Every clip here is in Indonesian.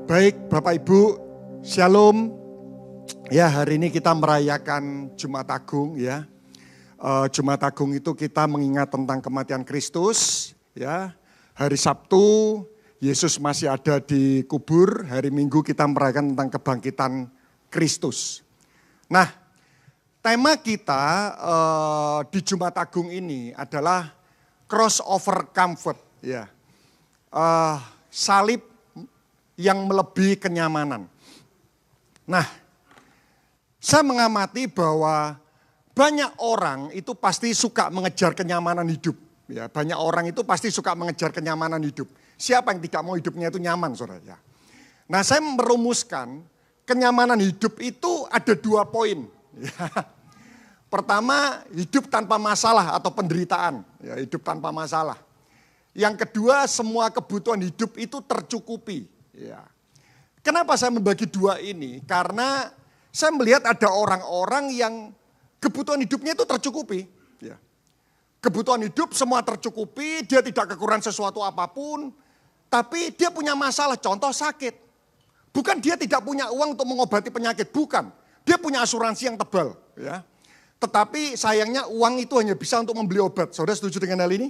Baik Bapak Ibu, Shalom. Ya, hari ini kita merayakan Jumat Agung ya. Jumat Agung itu kita mengingat tentang kematian Kristus ya. Hari Sabtu Yesus masih ada di kubur, hari Minggu kita merayakan tentang kebangkitan Kristus. Nah, tema kita di Jumat Agung ini adalah crossover comfort ya. Salib yang melebihi kenyamanan. Nah, saya mengamati bahwa banyak orang itu pasti suka mengejar kenyamanan hidup. Ya, banyak orang itu pasti suka mengejar kenyamanan hidup. Siapa yang tidak mau hidupnya itu nyaman, saudara? Ya. Nah, saya merumuskan kenyamanan hidup itu ada 2 poin. Ya. Pertama, hidup tanpa masalah atau penderitaan. Ya, hidup tanpa masalah. Yang kedua, semua kebutuhan hidup itu tercukupi. Ya. Kenapa saya membagi 2 ini? Karena saya melihat ada orang-orang yang kebutuhan hidupnya itu tercukupi. Ya. Kebutuhan hidup semua tercukupi, dia tidak kekurangan sesuatu apapun. Tapi dia punya masalah, contoh sakit. Bukan dia tidak punya uang untuk mengobati penyakit, bukan. Dia punya asuransi yang tebal. Ya. Tetapi sayangnya uang itu hanya bisa untuk membeli obat. Saudara setuju dengan hal ini?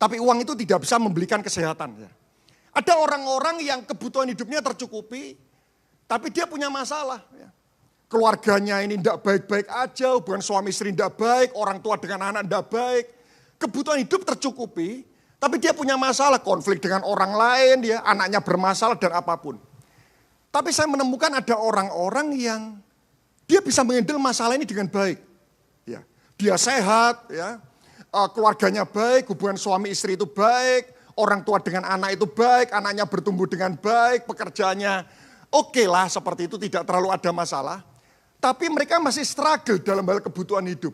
Tapi uang itu tidak bisa membelikan kesehatan. Ya. Ada orang-orang yang kebutuhan hidupnya tercukupi, tapi dia punya masalah. Ya. Keluarganya ini tidak baik-baik aja, hubungan suami istri tidak baik, orang tua dengan anak tidak baik. Kebutuhan hidup tercukupi, tapi dia punya masalah, konflik dengan orang lain, ya, anaknya bermasalah dan apapun. Tapi saya menemukan ada orang-orang yang dia bisa menghandle masalah ini dengan baik. Ya. Dia sehat, ya. Keluarganya baik, hubungan suami istri itu baik. Orang tua dengan anak itu baik, anaknya bertumbuh dengan baik, pekerjaannya oke lah seperti itu, tidak terlalu ada masalah. Tapi mereka masih struggle dalam hal kebutuhan hidup.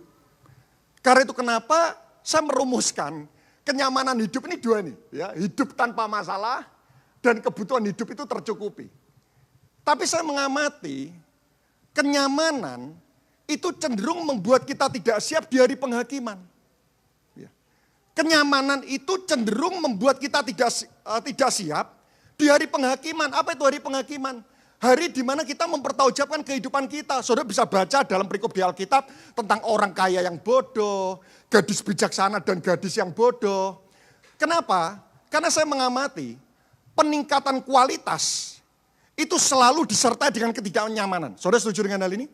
Karena itu kenapa saya merumuskan kenyamanan hidup ini 2 nih. Ya, hidup tanpa masalah dan kebutuhan hidup itu tercukupi. Tapi saya mengamati kenyamanan itu cenderung membuat kita tidak siap di hari penghakiman. Kenyamanan itu cenderung membuat kita tidak siap di hari penghakiman. Apa itu hari penghakiman? Hari di mana kita mempertanggungjawabkan kehidupan kita. Saudara bisa baca dalam perikop di Alkitab tentang orang kaya yang bodoh, gadis bijaksana dan gadis yang bodoh. Kenapa? Karena saya mengamati peningkatan kualitas itu selalu disertai dengan ketidaknyamanan. Saudara setuju dengan hal ini?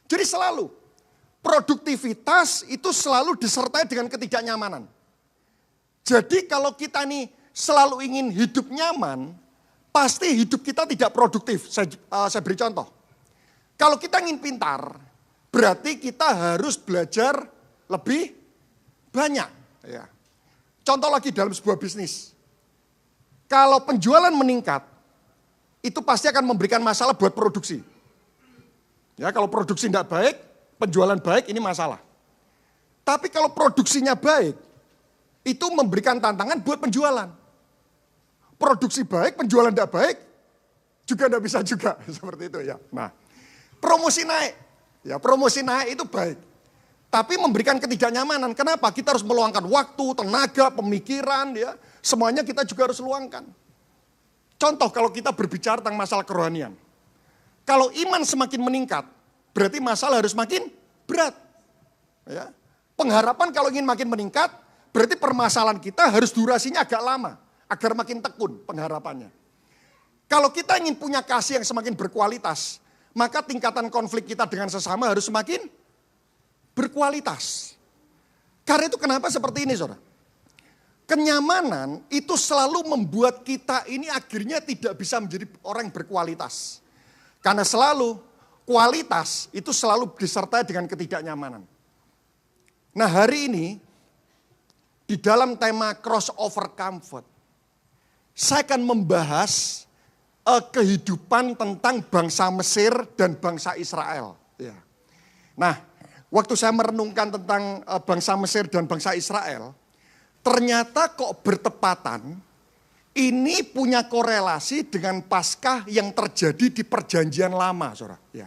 Jadi selalu. Produktivitas itu selalu disertai dengan ketidaknyamanan. Jadi kalau kita nih selalu ingin hidup nyaman, pasti hidup kita tidak produktif. Saya beri contoh. Kalau kita ingin pintar, berarti kita harus belajar lebih banyak. Ya. Contoh lagi dalam sebuah bisnis. Kalau penjualan meningkat, itu pasti akan memberikan masalah buat produksi. Ya, kalau produksi tidak baik, penjualan baik ini masalah. Tapi kalau produksinya baik, itu memberikan tantangan buat penjualan. Produksi baik, penjualan tidak baik, juga tidak bisa juga. Seperti itu ya. Nah, promosi naik. Ya, promosi naik itu baik. Tapi memberikan ketidaknyamanan. Kenapa? Kita harus meluangkan waktu, tenaga, pemikiran. Ya, semuanya kita juga harus luangkan. Contoh kalau kita berbicara tentang masalah kerohanian. Kalau iman semakin meningkat, berarti masalah harus makin berat. Ya. Pengharapan kalau ingin makin meningkat, berarti permasalahan kita harus durasinya agak lama, agar makin tekun pengharapannya. Kalau kita ingin punya kasih yang semakin berkualitas, maka tingkatan konflik kita dengan sesama harus semakin berkualitas. Karena itu kenapa seperti ini, saudara? Kenyamanan itu selalu membuat kita ini akhirnya tidak bisa menjadi orang yang berkualitas. Karena selalu kualitas itu selalu disertai dengan ketidaknyamanan. Nah, hari ini di dalam tema crossover comfort, saya akan membahas kehidupan tentang bangsa Mesir dan bangsa Israel. Ya. Nah, waktu saya merenungkan tentang bangsa Mesir dan bangsa Israel, ternyata kok bertepatan. Ini punya korelasi dengan Paskah yang terjadi di Perjanjian Lama, saudara. Ya.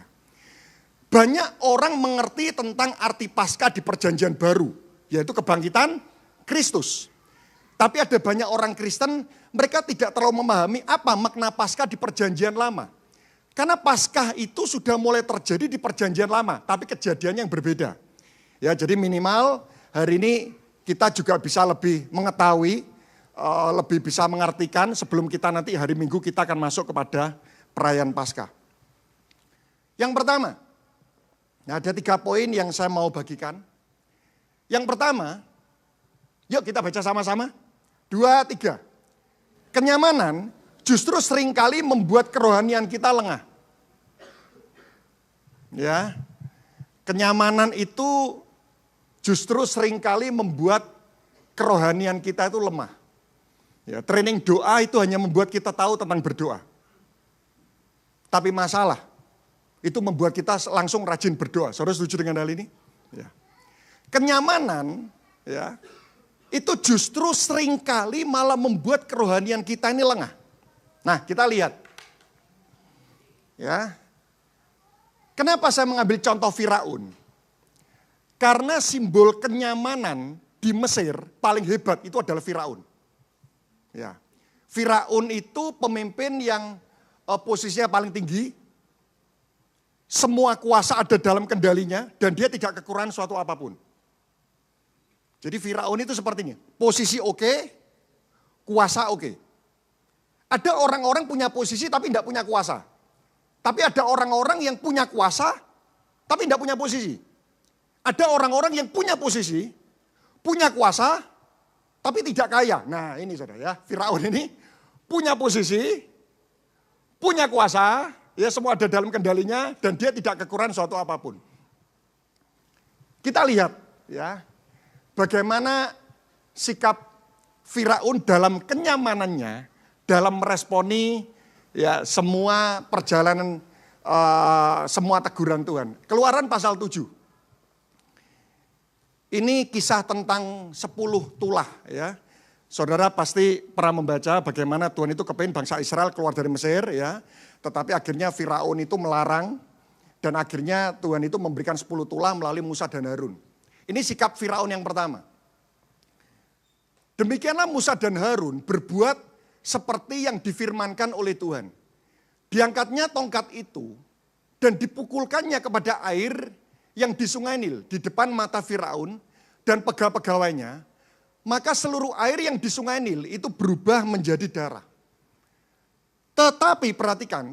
Banyak orang mengerti tentang arti Paskah di Perjanjian Baru, yaitu kebangkitan Kristus. Tapi ada banyak orang Kristen, mereka tidak terlalu memahami apa makna Paskah di Perjanjian Lama. Karena Paskah itu sudah mulai terjadi di Perjanjian Lama, tapi kejadian yang berbeda. Ya, jadi minimal hari ini kita juga bisa lebih mengetahui, lebih bisa mengartikan sebelum kita nanti hari Minggu kita akan masuk kepada perayaan Paskah. Yang pertama, ada 3 poin yang saya mau bagikan. Yang pertama, yuk kita baca sama-sama. 2, 3. Kenyamanan justru seringkali membuat kerohanian kita lengah. Ya, kenyamanan itu justru seringkali membuat kerohanian kita itu lemah. Ya, training doa itu hanya membuat kita tahu tentang berdoa. Tapi masalah, itu membuat kita langsung rajin berdoa. Saudara setuju dengan hal ini? Ya. Kenyamanan, ya, itu justru seringkali malah membuat kerohanian kita ini lengah. Nah, kita lihat. Ya. Kenapa saya mengambil contoh Firaun? Karena simbol kenyamanan di Mesir paling hebat itu adalah Firaun. Ya. Firaun itu pemimpin yang posisinya paling tinggi. Semua kuasa ada dalam kendalinya dan dia tidak kekurangan suatu apapun. Jadi Firaun itu seperti ini, posisi oke, kuasa oke. Ada orang-orang punya posisi tapi tidak punya kuasa. Tapi ada orang-orang yang punya kuasa tapi tidak punya posisi. Ada orang-orang yang punya posisi, punya kuasa tapi tidak kaya. Nah ini saudara ya, Firaun ini punya posisi, punya kuasa, ya semua ada dalam kendalinya dan dia tidak kekurangan suatu apapun. Kita lihat ya. Bagaimana sikap Firaun dalam kenyamanannya, dalam meresponi ya semua perjalanan, semua teguran Tuhan. Keluaran pasal 7. Ini kisah tentang 10 tulah ya. Saudara pasti pernah membaca bagaimana Tuhan itu kepingin bangsa Israel keluar dari Mesir ya. Tetapi akhirnya Firaun itu melarang dan akhirnya Tuhan itu memberikan 10 tulah melalui Musa dan Harun. Ini sikap Firaun yang pertama. Demikianlah Musa dan Harun berbuat seperti yang difirmankan oleh Tuhan. Diangkatnya tongkat itu dan dipukulkannya kepada air yang di sungai Nil di depan mata Firaun dan pegawai-pegawainya. Maka seluruh air yang di sungai Nil itu berubah menjadi darah. Tetapi perhatikan,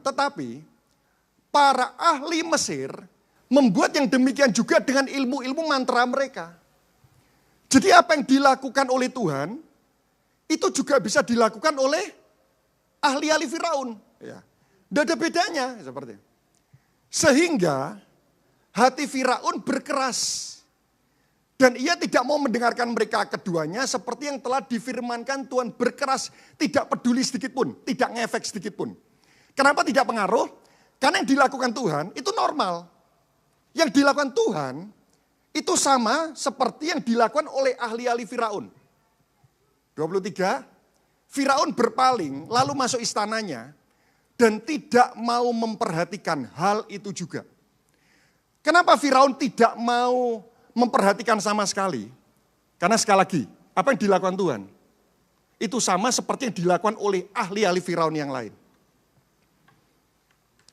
para ahli Mesir membuat yang demikian juga dengan ilmu-ilmu mantra mereka. Jadi apa yang dilakukan oleh Tuhan, itu juga bisa dilakukan oleh ahli-ahli Firaun. Ya. Tidak ada bedanya seperti itu. Sehingga hati Firaun berkeras. Dan ia tidak mau mendengarkan mereka keduanya seperti yang telah difirmankan Tuhan berkeras. Tidak peduli sedikit pun, tidak ngefek sedikit pun. Kenapa tidak pengaruh? Karena yang dilakukan Tuhan itu normal. Yang dilakukan Tuhan itu sama seperti yang dilakukan oleh ahli-ahli Firaun. 23, Firaun berpaling lalu masuk istananya dan tidak mau memperhatikan hal itu juga. Kenapa Firaun tidak mau memperhatikan sama sekali? Karena sekali lagi, apa yang dilakukan Tuhan? Itu sama seperti yang dilakukan oleh ahli-ahli Firaun yang lain.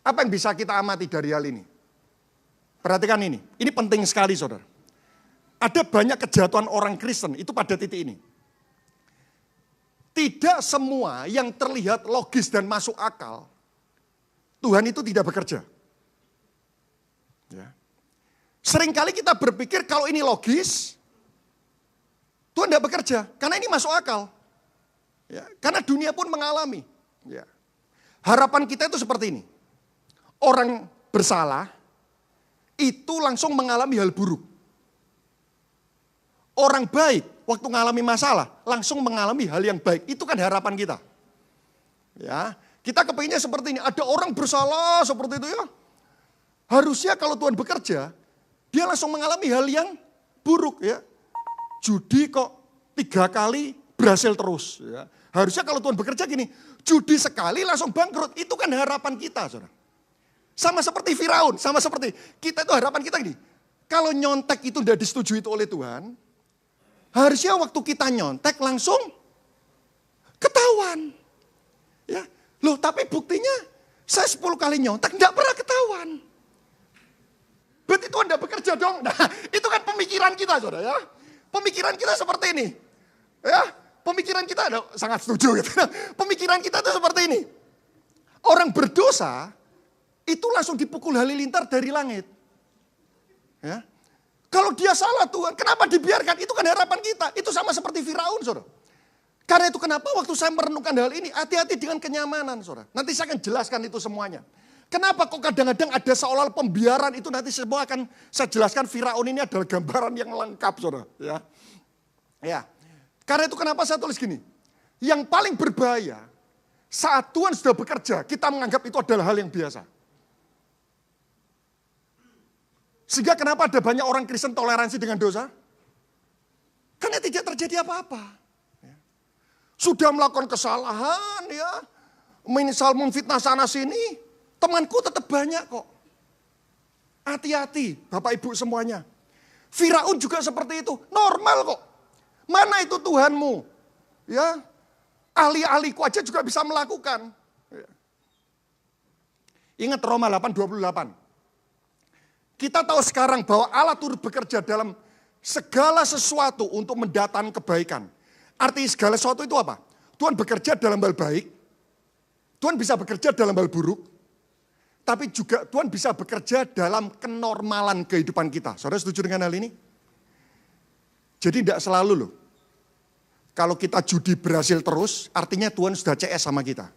Apa yang bisa kita amati dari hal ini? Perhatikan ini penting sekali saudara. Ada banyak kejatuhan orang Kristen itu pada titik ini. Tidak semua yang terlihat logis dan masuk akal, Tuhan itu tidak bekerja. Ya. Seringkali kita berpikir kalau ini logis, Tuhan tidak bekerja. Karena ini masuk akal. Ya. Karena dunia pun mengalami. Ya. Harapan kita itu seperti ini. Orang bersalah, itu langsung mengalami hal buruk. Orang baik, waktu mengalami masalah, langsung mengalami hal yang baik. Itu kan harapan kita. Ya, kita kepinginnya seperti ini. Ada orang bersalah seperti itu ya. Harusnya kalau Tuhan bekerja, dia langsung mengalami hal yang buruk ya. Judi kok 3 kali berhasil terus. Ya. Harusnya kalau Tuhan bekerja gini, judi sekali langsung bangkrut. Itu kan harapan kita saudara. Sama seperti Firaun, sama seperti kita itu harapan kita gini. Kalau nyontek itu tidak disetujui oleh Tuhan, harusnya waktu kita nyontek langsung Ketahuan. Ya. Loh, tapi buktinya saya 10 kali nyontek enggak pernah ketahuan. Berarti Tuhan enggak bekerja dong. Nah, itu kan pemikiran kita, Saudara ya. Pemikiran kita seperti ini. Ya, pemikiran kita sangat setuju gitu. Pemikiran kita itu seperti ini. Orang berdosa itu langsung dipukul halilintar dari langit. Ya. Kalau dia salah Tuhan, kenapa dibiarkan? Itu kan harapan kita. Itu sama seperti Firaun, Saudara. Karena itu kenapa waktu saya merenungkan hal ini, hati-hati dengan kenyamanan, Saudara. Nanti saya akan jelaskan itu semuanya. Kenapa kok kadang-kadang ada seolah-olah pembiaran itu, nanti semua akan saya jelaskan. Firaun ini adalah gambaran yang lengkap, Saudara. Ya. Karena itu kenapa saya tulis gini. Yang paling berbahaya, saat Tuhan sudah bekerja, kita menganggap itu adalah hal yang biasa. Sehingga kenapa ada banyak orang Kristen toleransi dengan dosa? Karena tidak terjadi apa-apa. Sudah melakukan kesalahan, ya, misal memfitnah sana sini, temanku tetap banyak kok. Hati-hati Bapak Ibu semuanya. Firaun juga seperti itu, normal kok. Mana itu Tuhanmu? Ya, ahli-ahliku aja juga bisa melakukan. Ingat Roma 8:28. Kita tahu sekarang bahwa Allah turut bekerja dalam segala sesuatu untuk mendatangkan kebaikan. Arti segala sesuatu itu apa? Tuhan bekerja dalam hal baik, Tuhan bisa bekerja dalam hal buruk, tapi juga Tuhan bisa bekerja dalam kenormalan kehidupan kita. Saudara setuju dengan hal ini? Jadi tidak selalu loh. Kalau kita judi berhasil terus, artinya Tuhan sudah CS sama kita.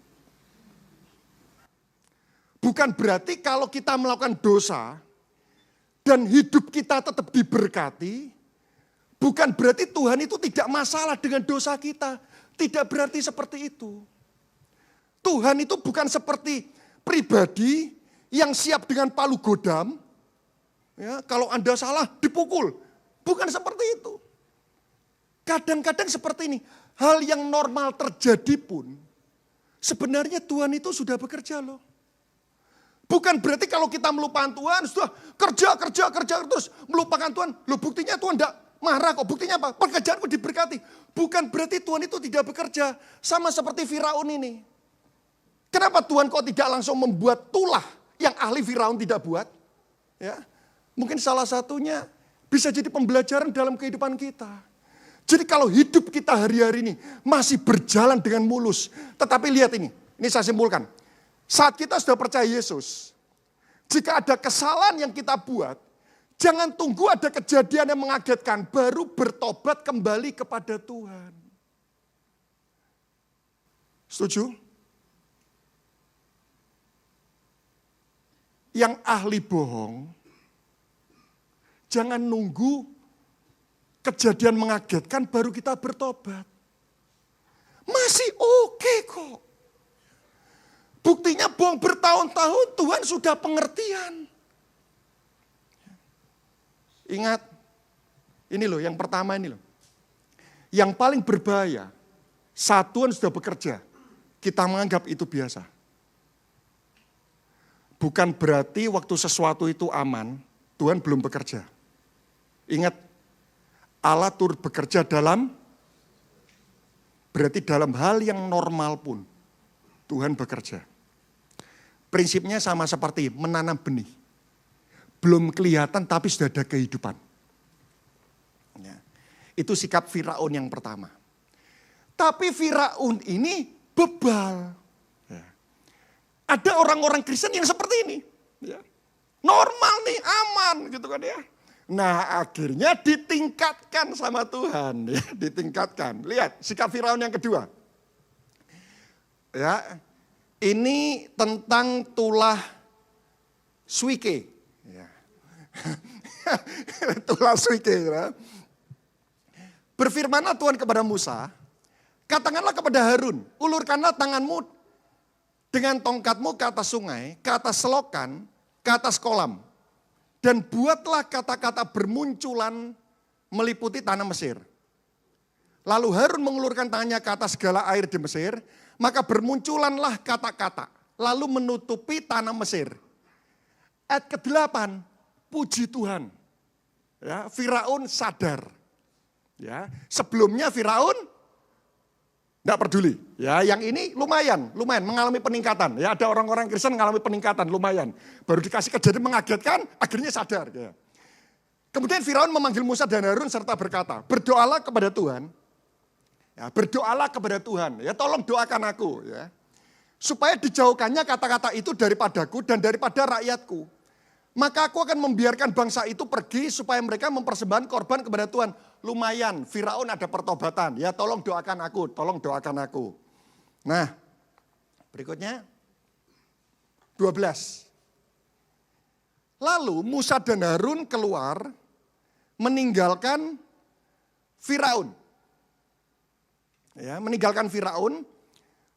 Bukan berarti kalau kita melakukan dosa, dan hidup kita tetap diberkati, bukan berarti Tuhan itu tidak masalah dengan dosa kita. Tidak berarti seperti itu. Tuhan itu bukan seperti pribadi yang siap dengan palu godam. Ya, kalau Anda salah dipukul. Bukan seperti itu. Kadang-kadang seperti ini. Hal yang normal terjadi pun, sebenarnya Tuhan itu sudah bekerja loh. Bukan berarti kalau kita melupakan Tuhan, sudah kerja terus melupakan Tuhan. Loh buktinya Tuhan tidak marah kok. Buktinya apa? Pekerjaanku diberkati. Bukan berarti Tuhan itu tidak bekerja. Sama seperti Firaun ini. Kenapa Tuhan kok tidak langsung membuat tulah yang ahli Firaun tidak buat? Ya, mungkin salah satunya bisa jadi pembelajaran dalam kehidupan kita. Jadi kalau hidup kita hari-hari ini masih berjalan dengan mulus. Tetapi lihat ini saya simpulkan. Saat kita sudah percaya Yesus, jika ada kesalahan yang kita buat, jangan tunggu ada kejadian yang mengagetkan, baru bertobat kembali kepada Tuhan. Setuju? Yang ahli bohong, jangan nunggu kejadian mengagetkan baru kita bertobat. Masih oke kok. Buktinya bohong bertahun-tahun Tuhan sudah pengertian. Ingat, ini loh yang pertama ini loh. Yang paling berbahaya, saat Tuhan sudah bekerja, kita menganggap itu biasa. Bukan berarti waktu sesuatu itu aman, Tuhan belum bekerja. Ingat, Allah turut bekerja berarti dalam hal yang normal pun, Tuhan bekerja. Prinsipnya sama seperti menanam benih. Belum kelihatan tapi sudah ada kehidupan. Ya. Itu sikap Firaun yang pertama. Tapi Firaun ini bebal. Ya. Ada orang-orang Kristen yang seperti ini. Ya. Normal nih, aman gitu kan ya. Nah akhirnya ditingkatkan sama Tuhan. Ya. Ditingkatkan. Lihat sikap Firaun yang kedua. Ya. Ini tentang tulah suike. Ya. Tulah suike. Ya. Berfirmanlah Tuhan kepada Musa, katakanlah kepada Harun, ulurkanlah tanganmu dengan tongkatmu ke atas sungai, ke atas selokan, ke atas kolam. Dan buatlah kata-kata bermunculan meliputi tanah Mesir. Lalu Harun mengulurkan tangannya ke atas segala air di Mesir, maka bermunculanlah kata-kata, lalu menutupi tanah Mesir. Ayat ke-8, puji Tuhan. Ya, Firaun sadar. Ya, sebelumnya Firaun Enggak peduli. Ya, yang ini lumayan mengalami peningkatan. Ya, ada orang-orang Kristen mengalami peningkatan lumayan. Baru dikasih kejadian mengagetkan, akhirnya sadar. Ya. Kemudian Firaun memanggil Musa dan Harun serta berkata, berdoalah kepada Tuhan. Ya, berdoalah kepada Tuhan. Ya, tolong doakan aku. Ya. Supaya dijauhkannya kata-kata itu daripadaku dan daripada rakyatku. Maka aku akan membiarkan bangsa itu pergi supaya mereka mempersembahkan korban kepada Tuhan. Lumayan, Firaun ada pertobatan. Ya tolong doakan aku, tolong doakan aku. Nah, berikutnya 12. Lalu Musa dan Harun keluar meninggalkan Firaun. Ya, meninggalkan Firaun.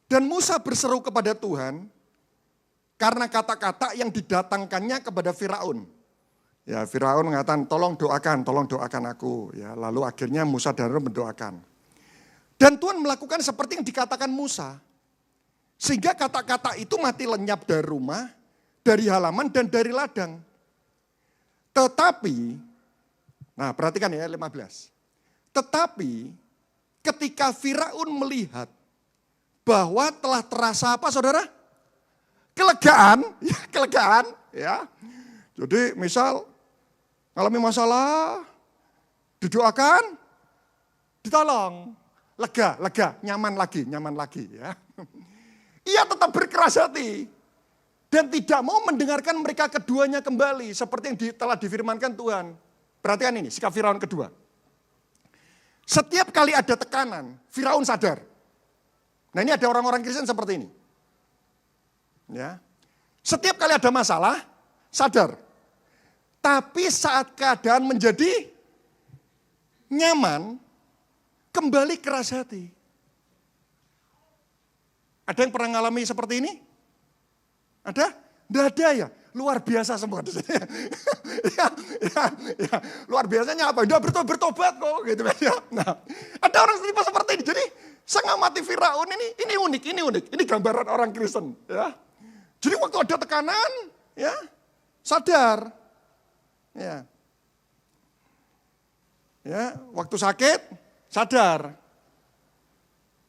Dan Musa berseru kepada Tuhan karena kata-kata yang didatangkannya kepada Firaun. Ya, Firaun mengatakan, tolong doakan aku. Ya, lalu akhirnya Musa dan Harun mendoakan. Dan Tuhan melakukan seperti yang dikatakan Musa. Sehingga kata-kata itu mati lenyap dari rumah, dari halaman dan dari ladang. Tetapi, nah perhatikan ya 15. Tetapi ketika Firaun melihat bahwa telah terasa apa saudara? Kelegaan, ya. Jadi misal alami masalah, didoakan, ditolong, lega, nyaman lagi, ya. Ia tetap berkeras hati dan tidak mau mendengarkan mereka keduanya kembali seperti yang telah difirmankan Tuhan. Perhatikan ini, sikap Firaun kedua. Setiap kali ada tekanan, Firaun sadar. Nah ini ada orang-orang Kristen seperti ini. Ya. Setiap kali ada masalah, sadar. Tapi saat keadaan menjadi nyaman, kembali keras hati. Ada yang pernah mengalami seperti ini? Ada? Tidak ada ya? Luar biasa semua. ya, luar biasanya apa? Udah bertobat kok gitu kan ya. Nah, ada orang tipe seperti ini. Jadi saya ngamati Firaun ini unik. Ini gambaran orang Kristen ya. Jadi waktu ada tekanan, ya sadar, ya, waktu sakit sadar,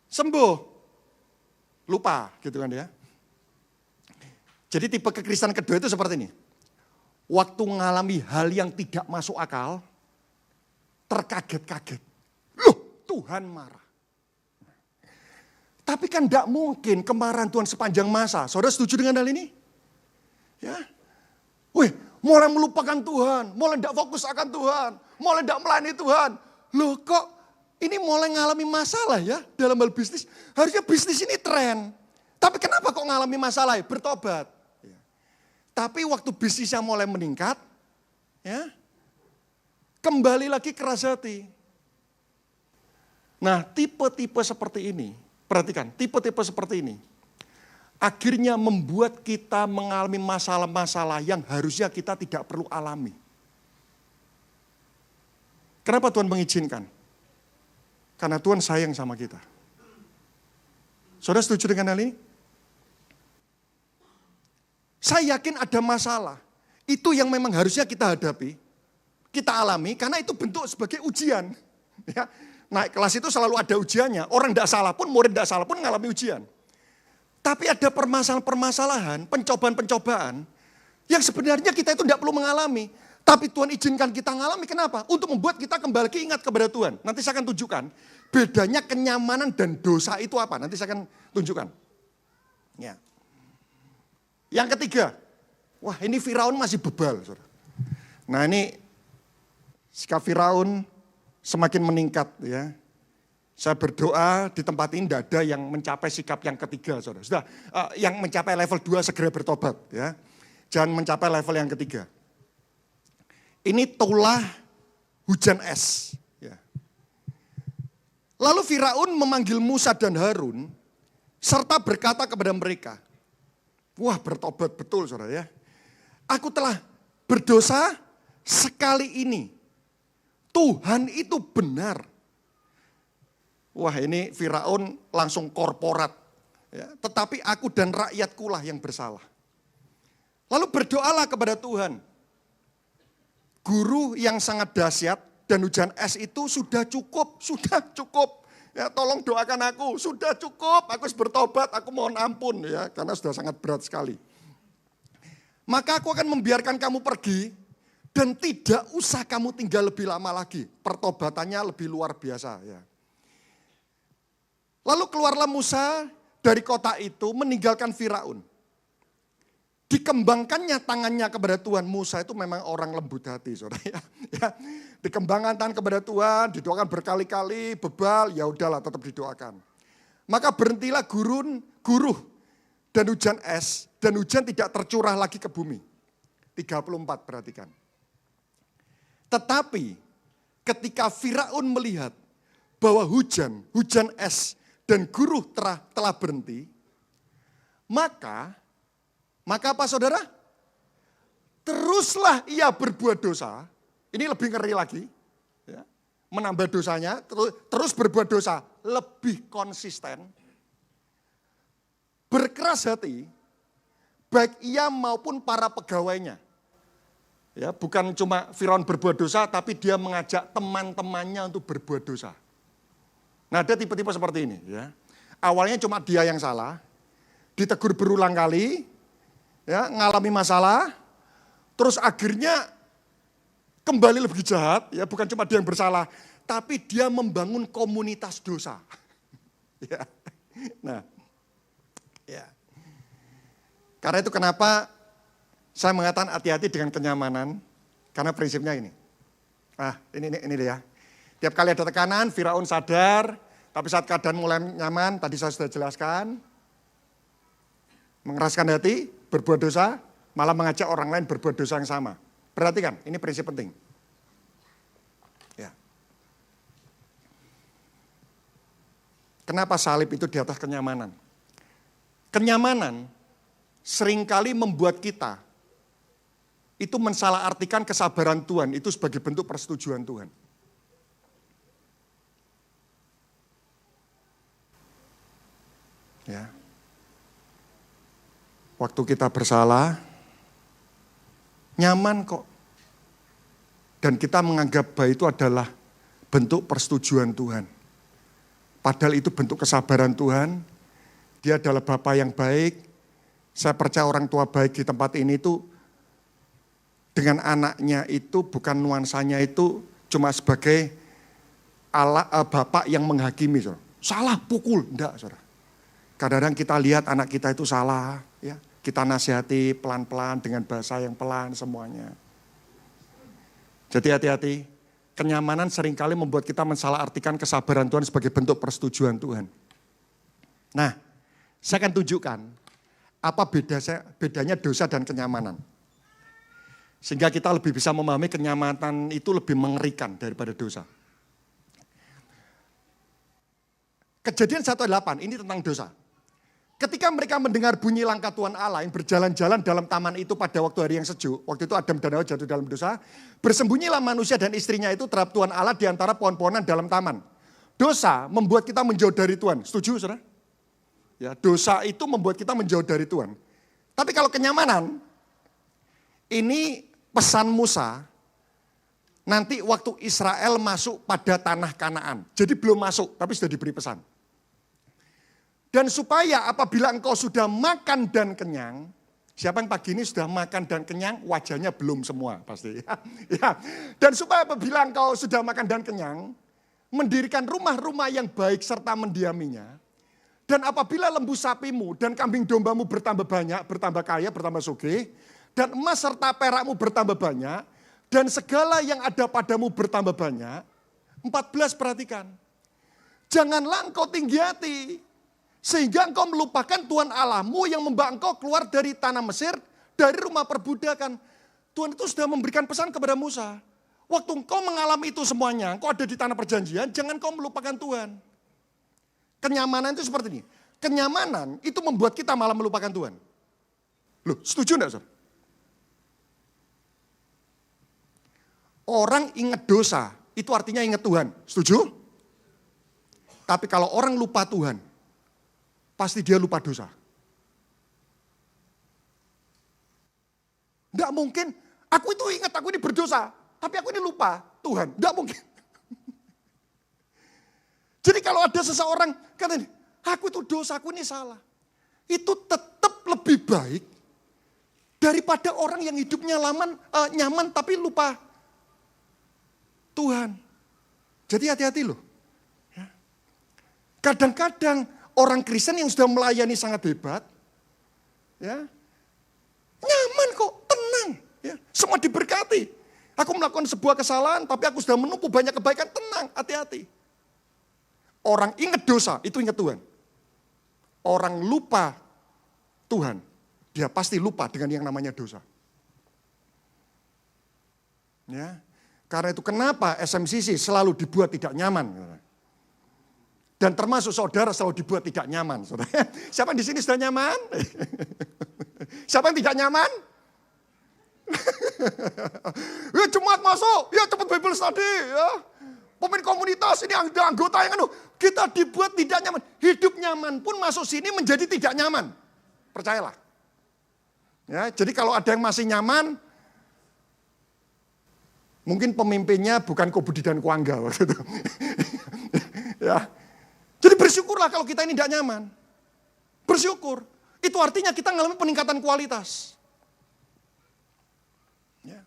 sembuh, lupa, gitu kan ya. Jadi tipe kekristenan kedua itu seperti ini. Waktu mengalami hal yang tidak masuk akal, terkaget-kaget, loh Tuhan marah. Tapi kan tidak mungkin kemarahan Tuhan sepanjang masa. Saudara setuju dengan hal ini? Ya. Wih, mulai melupakan Tuhan, mulai tidak fokus akan Tuhan, mulai tidak melayani Tuhan. Loh kok ini mulai mengalami masalah ya dalam hal bisnis. Harusnya bisnis ini tren. Tapi kenapa kok mengalami masalah? Bertobat. Ya. Tapi waktu bisnisnya mulai meningkat, ya, kembali lagi keras hati. Nah tipe-tipe seperti ini. Perhatikan, tipe-tipe seperti ini akhirnya membuat kita mengalami masalah-masalah yang harusnya kita tidak perlu alami. Kenapa Tuhan mengizinkan? Karena Tuhan sayang sama kita. Saudara setuju dengan hal ini? Saya yakin ada masalah. Itu yang memang harusnya kita hadapi, kita alami, karena itu bentuk sebagai ujian. Ya. Naik kelas itu selalu ada ujiannya. Orang tidak salah pun, murid tidak salah pun mengalami ujian. Tapi ada permasalahan-permasalahan, pencobaan-pencobaan yang sebenarnya kita itu tidak perlu mengalami. Tapi Tuhan izinkan kita mengalami. Kenapa? Untuk membuat kita kembali ingat kepada Tuhan. Nanti saya akan tunjukkan bedanya kenyamanan dan dosa itu apa. Nanti saya akan tunjukkan. Ya. Yang ketiga, wah ini Firaun masih bebal. Nah ini sikap Firaun semakin meningkat ya. Saya berdoa di tempat ini tidak ada yang mencapai sikap yang ketiga, saudara. Sudah, yang mencapai level 2 segera bertobat ya. Jangan mencapai level yang ketiga. Ini tulah hujan es. Ya. Lalu Firaun memanggil Musa dan Harun serta berkata kepada mereka, wah bertobat betul saudara ya. Aku telah berdosa sekali ini. Tuhan itu benar. Wah ini Firaun langsung korporat. Ya, tetapi aku dan rakyatku lah yang bersalah. Lalu berdoalah kepada Tuhan. Guru yang sangat dahsyat dan hujan es itu sudah cukup. Ya, tolong doakan aku, sudah cukup, aku harus bertobat, aku mohon ampun ya, karena sudah sangat berat sekali. Maka aku akan membiarkan kamu pergi dan tidak usah kamu tinggal lebih lama lagi. Pertobatannya lebih luar biasa ya. Lalu keluarlah Musa dari kota itu meninggalkan Firaun. Dikembangkannya tangannya kepada Tuhan. Musa itu memang orang lembut hati, saudara ya. Ya, dikembangkan tangan kepada Tuhan, didoakan berkali-kali, bebal, ya udahlah tetap didoakan. Maka berhentilah guruh dan hujan es, dan hujan tidak tercurah lagi ke bumi. 34 perhatikan. Tetapi ketika Firaun melihat bahwa hujan es dan guruh telah berhenti, maka apa saudara? Teruslah ia berbuat dosa. Ini lebih ngeri lagi. Ya, menambah dosanya, terus berbuat dosa. Lebih konsisten. Berkeras hati. Baik ia maupun para pegawainya. Ya, bukan cuma Firaun berbuat dosa, tapi dia mengajak teman-temannya untuk berbuat dosa. Nah, ada tipe-tipe seperti ini. Ya. Awalnya cuma dia yang salah. Ditegur berulang kali. Ya, ngalami masalah, terus akhirnya kembali lebih jahat, ya bukan cuma dia yang bersalah, tapi dia membangun komunitas dosa. Ya. Nah, ya. Karena itu kenapa saya mengatakan hati-hati dengan kenyamanan, karena prinsipnya ini. Ini dia. Tiap kali ada tekanan, Firaun sadar, tapi saat keadaan mulai nyaman, tadi saya sudah jelaskan, mengeraskan hati, berbuat dosa, malah mengajak orang lain berbuat dosa yang sama. Perhatikan, ini prinsip penting. Ya. Kenapa salib itu di atas kenyamanan? Kenyamanan seringkali membuat kita itu mensalahartikan kesabaran Tuhan itu sebagai bentuk persetujuan Tuhan. Ya. Waktu kita bersalah, nyaman kok. Dan kita menganggap bahwa itu adalah bentuk persetujuan Tuhan. Padahal itu bentuk kesabaran Tuhan. Dia adalah Bapa yang baik. Saya percaya orang tua baik di tempat ini itu dengan anaknya itu bukan nuansanya itu cuma sebagai bapak yang menghakimi. Saudara. Salah, pukul. Enggak, saudara. Kadang-kadang kita lihat anak kita itu salah, ya kita nasihati pelan-pelan dengan bahasa yang pelan semuanya. Jadi hati-hati, kenyamanan seringkali membuat kita mensalahartikan kesabaran Tuhan sebagai bentuk persetujuan Tuhan. Nah, saya akan tunjukkan apa bedanya dosa dan kenyamanan. Sehingga kita lebih bisa memahami kenyamanan itu lebih mengerikan daripada dosa. Kejadian 1:8 ini tentang dosa. Ketika mereka mendengar bunyi langkah Tuhan Allah yang berjalan-jalan dalam taman itu pada waktu hari yang sejuk, waktu itu Adam dan Hawa jatuh dalam dosa, bersembunyilah manusia dan istrinya itu terhadap Tuhan Allah di antara pohon-pohonan dalam taman. Dosa membuat kita menjauh dari Tuhan. Setuju, saudara? Ya, dosa itu membuat kita menjauh dari Tuhan. Tapi kalau kenyamanan, ini pesan Musa, nanti waktu Israel masuk pada tanah Kanaan. Jadi belum masuk, tapi sudah diberi pesan. Dan supaya apabila engkau sudah makan dan kenyang, siapa yang pagi ini sudah makan dan kenyang, wajahnya belum semua pasti. Ya. Dan supaya apabila engkau sudah makan dan kenyang, mendirikan rumah-rumah yang baik serta mendiaminya. Dan apabila lembu sapimu dan kambing dombamu bertambah banyak, bertambah kaya, bertambah sugih, dan emas serta perakmu bertambah banyak, dan segala yang ada padamu bertambah banyak. 14 perhatikan. Janganlah engkau tinggi hati. Sehingga engkau melupakan Tuhan Allahmu yang membawa engkau keluar dari tanah Mesir, dari rumah perbudakan. Tuhan itu sudah memberikan pesan kepada Musa. Waktu engkau mengalami itu semuanya, engkau ada di tanah perjanjian, jangan engkau melupakan Tuhan. Kenyamanan itu seperti ini. Kenyamanan itu membuat kita malah melupakan Tuhan. Loh, setuju enggak, saudara? Orang ingat dosa, itu artinya ingat Tuhan. Setuju? Tapi kalau orang lupa Tuhan, pasti dia lupa dosa. Enggak mungkin, aku itu ingat aku ini berdosa, tapi aku ini lupa Tuhan. Enggak mungkin. Jadi kalau ada seseorang katanya, aku itu dosaku ini salah. Itu tetap lebih baik daripada orang yang hidupnya nyaman tapi lupa Tuhan. Jadi hati-hati loh. Ya. Kadang-kadang orang Kristen yang sudah melayani sangat hebat, ya, nyaman kok, tenang. Ya. Semua diberkati. Aku melakukan sebuah kesalahan tapi aku sudah menumpuk banyak kebaikan, tenang, hati-hati. Orang ingat dosa, itu ingat Tuhan. Orang lupa Tuhan, dia pasti lupa dengan yang namanya dosa. Ya, karena itu kenapa SMCC selalu dibuat tidak nyaman. Dan termasuk saudara selalu dibuat tidak nyaman. Saudara. Siapa di sini sudah nyaman? Siapa yang tidak nyaman? Ya Jumat masuk, ya cepat Bible study. Ya. Pemimpin komunitas ini anggota yang kita dibuat tidak nyaman. Hidup nyaman pun masuk sini menjadi tidak nyaman. Percayalah. Ya, jadi kalau ada yang masih nyaman, mungkin pemimpinnya bukan Ko Budi dan Ko Angga waktu itu. Ya. Jadi bersyukurlah kalau kita ini tidak nyaman. Bersyukur. Itu artinya kita mengalami peningkatan kualitas. Ya.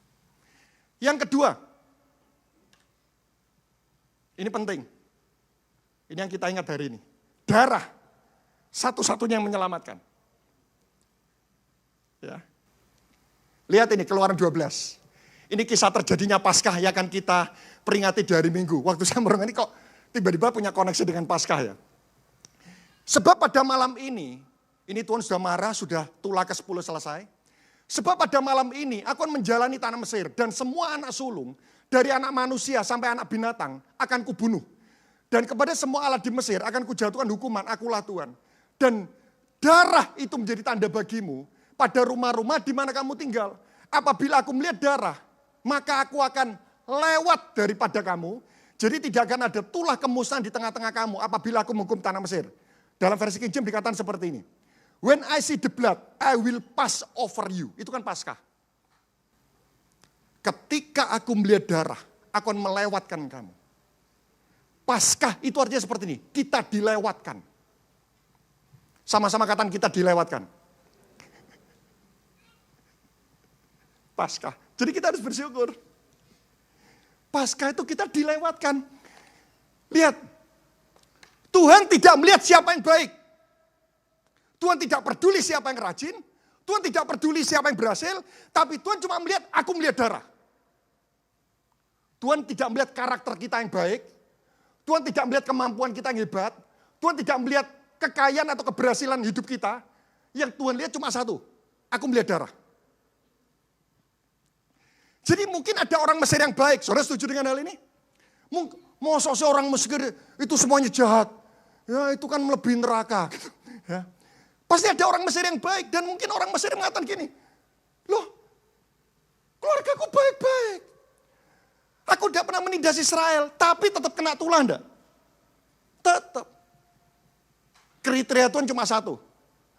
Yang kedua, ini penting. Ini yang kita ingat hari ini. Darah, satu-satunya yang menyelamatkan. Ya. Lihat ini, Keluaran 12. Ini kisah terjadinya Paskah yang akan kita peringati di hari Minggu. Waktu saya merenung ini kok tiba-tiba punya koneksi dengan Paskah ya. Sebab pada malam ini Tuhan sudah marah, sudah tulah ke-10 selesai. Sebab pada malam ini aku akan menjalani tanah Mesir dan semua anak sulung, dari anak manusia sampai anak binatang akan kubunuh. Dan kepada semua alat di Mesir akan kujatuhkan hukuman, akulah Tuhan. Dan darah itu menjadi tanda bagimu pada rumah-rumah di mana kamu tinggal. Apabila aku melihat darah, maka aku akan lewat daripada kamu. Jadi tidak akan ada tulah kemusnahan di tengah-tengah kamu apabila aku menghukum tanah Mesir. Dalam versi King James dikatakan seperti ini. When I see the blood, I will pass over you. Itu kan Paskah. Ketika aku melihat darah, aku akan melewatkan kamu. Paskah itu artinya seperti ini, kita dilewatkan. Sama-sama katakan kita dilewatkan. Paskah. Jadi kita harus bersyukur. Paskah itu kita dilewatkan. Lihat, Tuhan tidak melihat siapa yang baik. Tuhan tidak peduli siapa yang rajin. Tuhan tidak peduli siapa yang berhasil. Tapi Tuhan cuma melihat, aku melihat darah. Tuhan tidak melihat karakter kita yang baik. Tuhan tidak melihat kemampuan kita yang hebat. Tuhan tidak melihat kekayaan atau keberhasilan hidup kita. Yang Tuhan lihat cuma satu, aku melihat darah. Jadi mungkin ada orang Mesir yang baik. Saudara setuju dengan hal ini? Masa seorang Mesir itu semuanya jahat. Ya itu kan melebihi neraka. Gitu. Ya. Pasti ada orang Mesir yang baik. Dan mungkin orang Mesir yang mengatakan gini. Loh, keluargaku baik-baik. Aku tidak pernah menindas Israel. Tapi tetap kena tulah enggak? Tetap. Kriteria Tuhan cuma satu.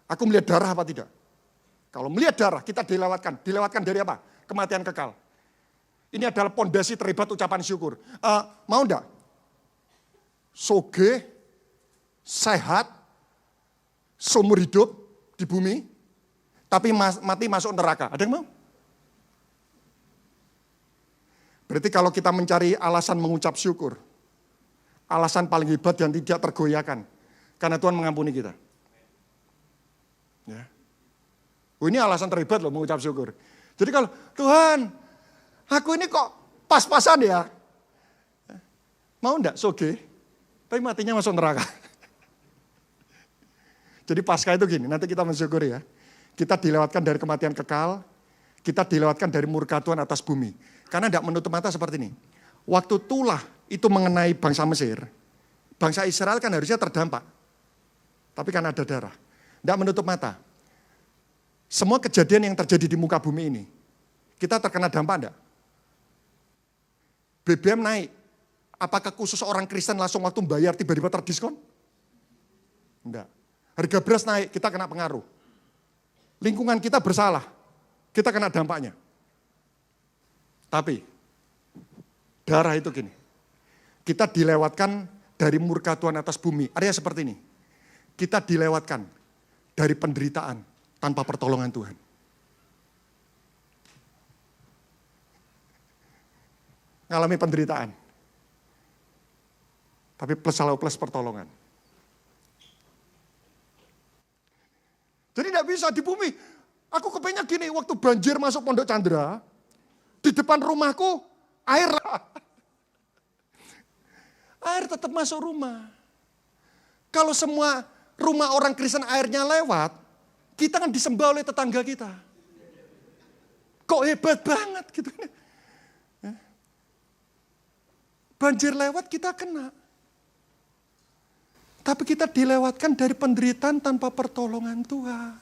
Aku melihat darah apa tidak? Kalau melihat darah kita dilewatkan. Dilewatkan dari apa? Kematian kekal. Ini adalah pondasi terhebat ucapan syukur. Mau enggak? Soge, sehat, seumur hidup di bumi, tapi mati masuk neraka. Ada yang mau? Berarti kalau kita mencari alasan mengucap syukur, alasan paling hebat dan tidak tergoyahkan, karena Tuhan mengampuni kita. Ya. Ini alasan terhebat loh mengucap syukur. Jadi kalau Tuhan, aku ini kok pas-pasan ya. Mau enggak soge? Tapi matinya masuk neraka. Jadi Paskah itu gini, nanti kita mensyukur ya. Kita dilewatkan dari kematian kekal, kita dilewatkan dari murka Tuhan atas bumi. Karena tidak menutup mata seperti ini. Waktu tulah itu mengenai bangsa Mesir, bangsa Israel kan harusnya terdampak. Tapi kan ada darah. Tidak menutup mata. Semua kejadian yang terjadi di muka bumi ini, kita terkena dampak enggak? BBM naik. Apakah khusus orang Kristen langsung waktu bayar tiba-tiba terdiskon? Enggak. Harga beras naik, kita kena pengaruh. Lingkungan kita bersalah, kita kena dampaknya. Tapi, darah itu gini. Kita dilewatkan dari murka Tuhan atas bumi. Artinya seperti ini. Kita dilewatkan dari penderitaan tanpa pertolongan Tuhan. Ngalami penderitaan. Tapi selalu plus pertolongan. Jadi tidak bisa di bumi. Aku kepengen gini, waktu banjir masuk Pondok Chandra, di depan rumahku air. Air tetap masuk rumah. Kalau semua rumah orang Kristen airnya lewat, kita kan disembah oleh tetangga kita. Kok hebat banget gitu. Banjir lewat kita kena. Tapi kita dilewatkan dari penderitaan tanpa pertolongan Tuhan.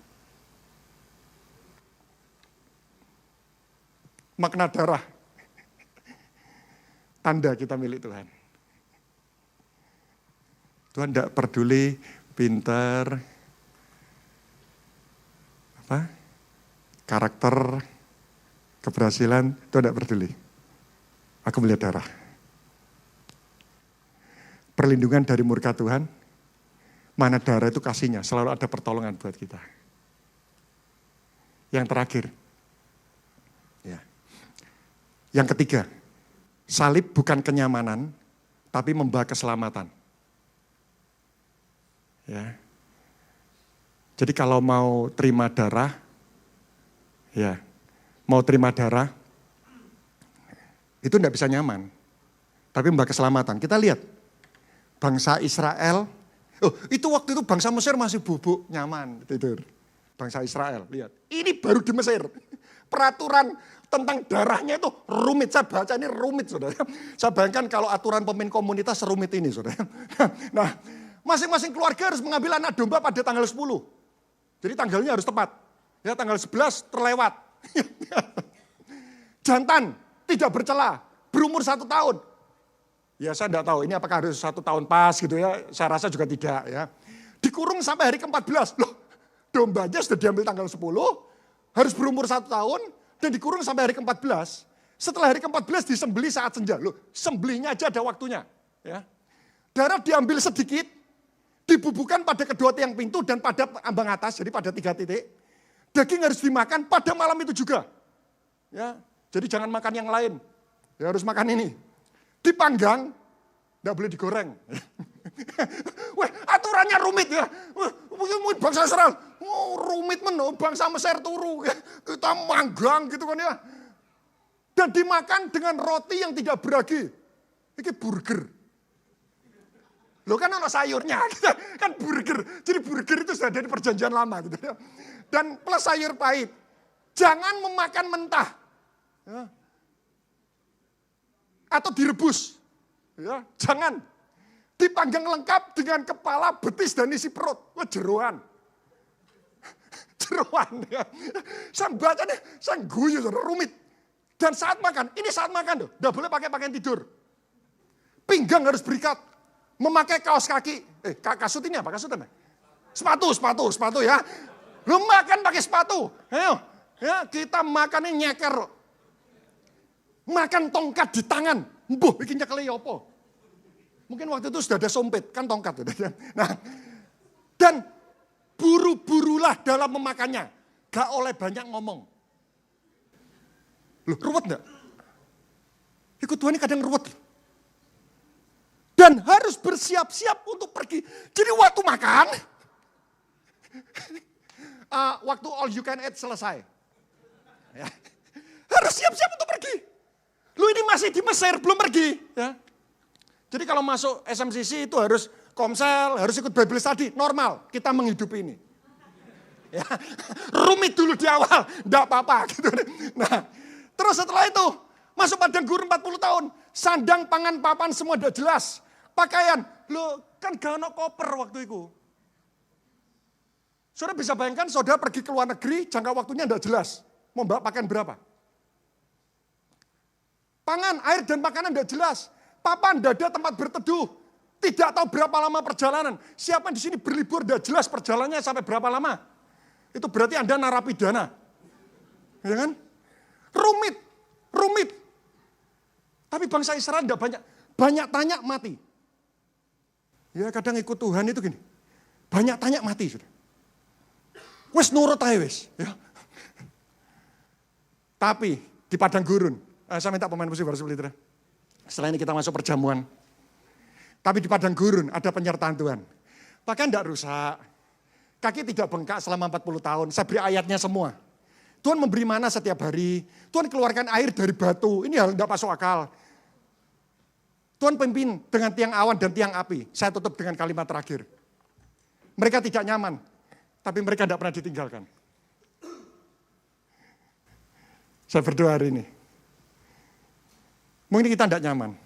Makna darah. Tanda kita milik Tuhan. Tuhan tidak peduli pintar, karakter, keberhasilan, Tuhan tidak peduli. Aku melihat darah. Perlindungan dari murka Tuhan, mana darah itu kasihnya, selalu ada pertolongan buat kita. Yang terakhir, ya. Yang ketiga, salib bukan kenyamanan, tapi membawa keselamatan. Ya. Jadi kalau mau terima darah, ya, mau terima darah, itu tidak bisa nyaman, tapi membawa keselamatan. Kita lihat, bangsa Israel, itu waktu itu bangsa Mesir masih bubuk, nyaman, tidur. Bangsa Israel, lihat. Ini baru di Mesir. Peraturan tentang darahnya itu rumit. Saya baca ini rumit, saudara. Saya bayangkan kalau aturan pemimpin komunitas serumit ini, saudara. Nah, masing-masing keluarga harus mengambil anak domba pada tanggal 10. Jadi tanggalnya harus tepat. Ya, tanggal 11 terlewat. Jantan, tidak bercela, berumur 1 tahun. Ya saya tidak tahu ini apakah harus 1 tahun pas gitu ya, saya rasa juga tidak ya. Dikurung sampai hari ke-14, loh dombanya sudah diambil tanggal 10, harus berumur 1 tahun, dan dikurung sampai hari ke-14. Setelah hari ke-14 disembelih saat senja, loh sembelihnya aja ada waktunya. Ya. Darah diambil sedikit, dibubuhkan pada kedua tiang pintu dan pada ambang atas, jadi pada 3 titik. Daging harus dimakan pada malam itu juga. Ya, jadi jangan makan yang lain, ya harus makan ini. Dipanggang, tidak boleh digoreng. Wah, aturannya rumit ya. Bangsa Israel, rumit bangsa Mesir turu. Kita manggang gitu kan ya. Dan dimakan dengan roti yang tidak beragi. Ini burger. Loh kan ada sayurnya, kan burger. Jadi burger itu sudah dari perjanjian lama gitu ya. Dan plus sayur pahit. Jangan memakan mentah. Ya. Atau direbus, ya jangan. Dipanggang lengkap dengan kepala, betis dan isi perut. Wah jeroan. Jeroan ya. Saya baca nih, saya guyu, rumit. Dan saat makan, ini saat makan tuh, tidak boleh pakai pakaian tidur. Pinggang harus berikat. Memakai kaos kaki. Kasut ini apa? Kasut apa? Sepatu ya. Lu makan pakai sepatu. Ayo, ya kita makan ini nyeker. Makan tongkat di tangan. Mbuh, bikin nyekeli apa? Mungkin waktu itu sudah ada sompit, kan tongkat. Nah, dan buru-burulah dalam memakannya. Gak oleh banyak ngomong. Loh, ruwet enggak? Ikut Tuhan ini kadang ruwet. Dan harus bersiap-siap untuk pergi. Jadi waktu makan, waktu all you can eat selesai. Ya. Harus siap-siap untuk pergi. Lu ini masih di Mesir, belum pergi. Ya. Jadi kalau masuk SMCC itu harus komsel, harus ikut Bible study. Normal, kita menghidupi ini. Ya. Rumit dulu di awal, enggak apa-apa. Gitu. Nah, terus setelah itu, masuk padang gurun 40 tahun. Sandang, pangan, papan, semua udah jelas. Pakaian, lu kan gak ada koper waktu itu. Saudara bisa bayangkan, saudara pergi ke luar negeri, jangka waktunya enggak jelas. Mau bawa pakaian berapa? Pangan, air, dan makanan tidak jelas. Papan, dada, tempat berteduh. Tidak tahu berapa lama perjalanan. Siapa di sini berlibur, tidak jelas perjalanannya sampai berapa lama. Itu berarti Anda narapidana. Ya kan? Rumit. Tapi bangsa Israel tidak banyak tanya mati. Ya kadang ikut Tuhan itu gini. Banyak tanya mati sudah. Wes nurut aja wes. Ya. Tapi di padang gurun. Saya minta pemain musik baru seperti itu. Setelah ini kita masuk perjamuan. Tapi di padang gurun ada penyertaan Tuhan. Pakaian tidak rusak. Kaki tidak bengkak selama 40 tahun. Saya beri ayatnya semua. Tuhan memberi mana setiap hari. Tuhan keluarkan air dari batu. Ini hal tidak masuk akal. Tuhan pimpin dengan tiang awan dan tiang api. Saya tutup dengan kalimat terakhir. Mereka tidak nyaman. Tapi mereka tidak pernah ditinggalkan. Saya berdoa hari ini. Mungkin kita tidak nyaman.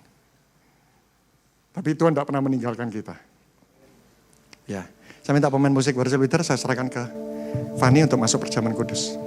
Tapi Tuhan tidak pernah meninggalkan kita. Ya, saya minta pemain musik baru leader, saya serahkan ke Fani untuk masuk perjamuan kudus.